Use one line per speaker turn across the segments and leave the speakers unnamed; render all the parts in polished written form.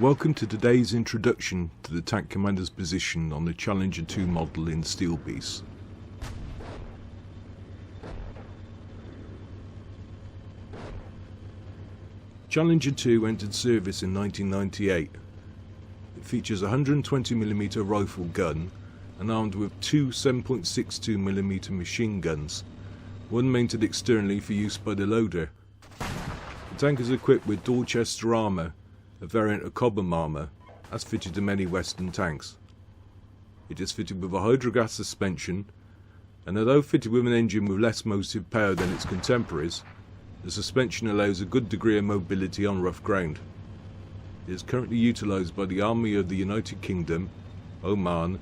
Welcome to today's introduction to the Tank Commander's position on the Challenger 2 model in Steel Piece. Challenger 2 entered service in 1998. It features a 120mm rifle gun and armed with two 7.62mm machine guns, one mounted externally for use by the loader. The tank is equipped with Dorchester armour, a variant of Cobham armour, as fitted to many Western tanks. It is fitted with a hydrogas suspension, and although fitted with an engine with less motive power than its contemporaries, the suspension allows a good degree of mobility on rough ground. It is currently utilised by the Army of the United Kingdom, Oman,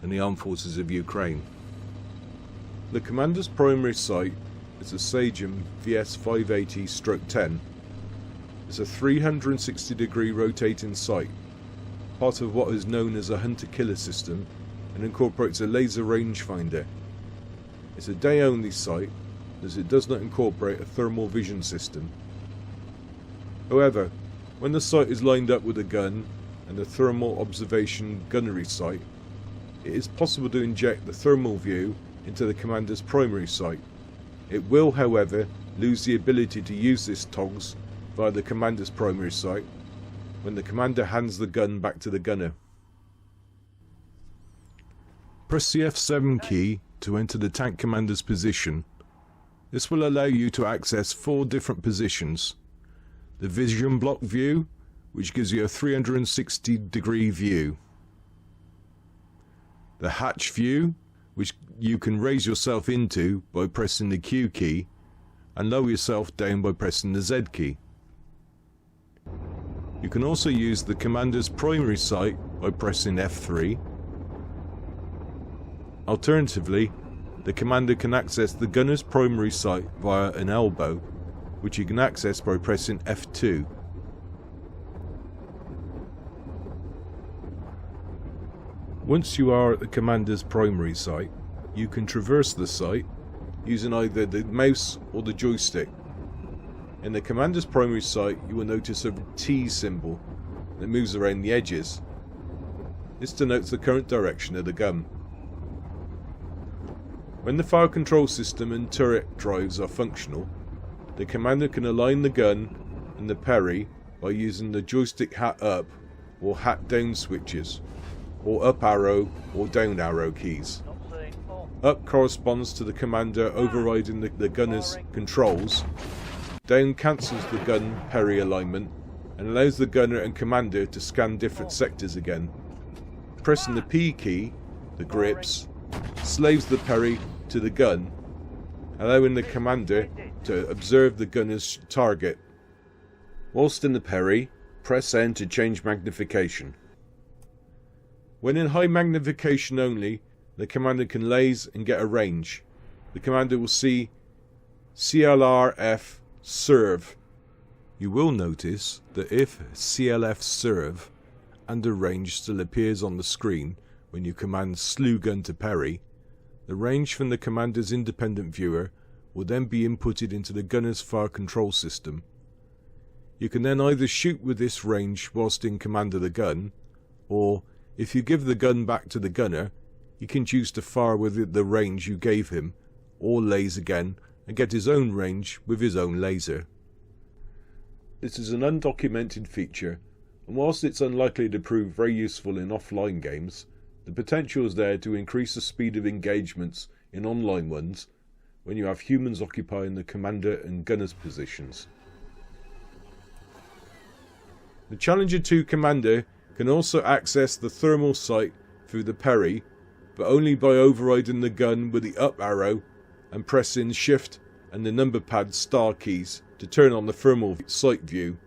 and the Armed Forces of Ukraine. The Commander's primary sight is a Sagem VS580-10. It's a 360-degree rotating sight, part of what is known as a hunter-killer system, and incorporates a laser rangefinder. It's a day-only sight, as it does not incorporate a thermal vision system. However, when the sight is lined up with a gun and a thermal observation gunnery sight, it is possible to inject the thermal view into the Commander's primary sight. It will, however, lose the ability to use this TOGS via the Commander's primary sight when the Commander hands the gun back to the gunner. Press the F7 key to enter the Tank Commander's position. This will allow you to access four different positions: the Vision Block view, which gives you a 360-degree view; the Hatch view, which you can raise yourself into by pressing the Q key, and lower yourself down by pressing the Z key. You can also use the Commander's primary sight by pressing F3. Alternatively, the Commander can access the gunner's primary sight via an elbow, which you can access by pressing F2. Once you are at the Commander's primary sight, you can traverse the sight using either the mouse or the joystick. In the Commander's primary sight, you will notice a T symbol that moves around the edges. This denotes the current direction of the gun. When the fire control system and turret drives are functional, the Commander can align the gun and the parry by using the joystick hat up or hat down switches, or up arrow or down arrow keys. Up corresponds to the Commander overriding the gunner's controls. Down cancels the gun parry alignment and allows the gunner and Commander to scan different sectors again. Pressing the P key, the grips, slaves the parry to the gun, allowing the Commander to observe the gunner's target. Whilst in the parry, press N to change magnification. When in high magnification only, the Commander can laze and get a range. The Commander will see CLRF serve. You will notice that if CLF serve and a range still appears on the screen when you command slew gun to parry, the range from the Commander's independent viewer will then be inputted into the gunner's fire control system. You can then either shoot with this range whilst in command of the gun, or if you give the gun back to the gunner, he can choose to fire with the range you gave him, or laze again and get his own range with his own laser. This is an undocumented feature, and whilst it's unlikely to prove very useful in offline games, the potential is there to increase the speed of engagements in online ones when you have humans occupying the Commander and gunner's positions. The Challenger 2 Commander can also access the thermal sight through the parry, but only by overriding the gun with the up arrow and pressing Shift and the number pad star keys to turn on the thermal sight view.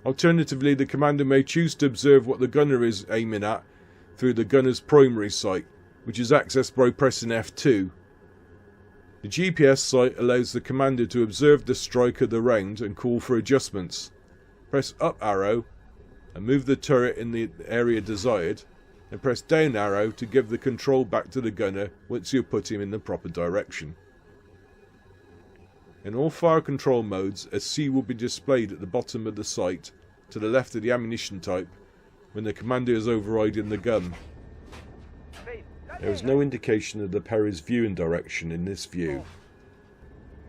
Alternatively, the Commander may choose to observe what the gunner is aiming at through the gunner's primary sight, which is accessed by pressing F2. The GPS sight allows the Commander to observe the strike of the round and call for adjustments. Press up arrow and move the turret in the area desired, and press down arrow to give the control back to the gunner once you put him in the proper direction. In all fire control modes, a C will be displayed at the bottom of the sight to the left of the ammunition type when the commander is overriding the gun. There is no indication of the Peri's viewing direction in this view.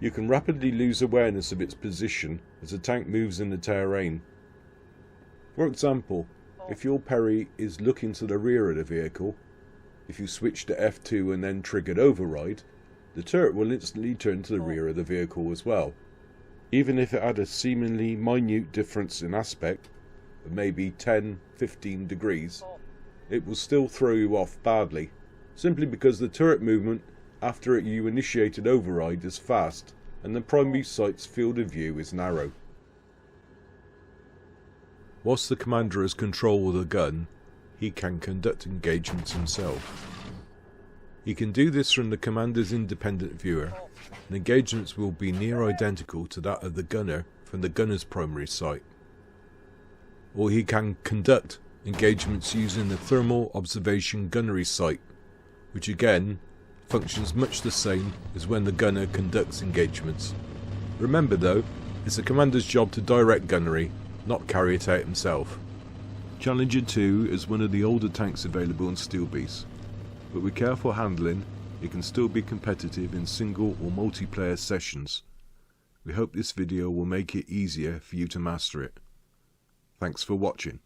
You can rapidly lose awareness of its position as the tank moves in the terrain. For example, if your Peri is looking to the rear of the vehicle, if you switch to F2 and then triggered override, the turret will instantly turn to the rear of the vehicle as well. Even if it had a seemingly minute difference in aspect of maybe 10-15 degrees, it will still throw you off badly, simply because the turret movement after you initiated override is fast and the primary sight's field of view is narrow. Whilst the commander has control of the gun, he can conduct engagements himself. He can do this from the commander's independent viewer, and engagements will be near identical to that of the gunner from the gunner's primary sight. Or he can conduct engagements using the thermal observation gunnery sight, which again functions much the same as when the gunner conducts engagements. Remember though, it's the commander's job to direct gunnery, not carry it out himself. Challenger 2 is one of the older tanks available in Steel Beast, but with careful handling it can still be competitive in single or multiplayer sessions. We hope this video will make it easier for you to master it. Thanks for watching.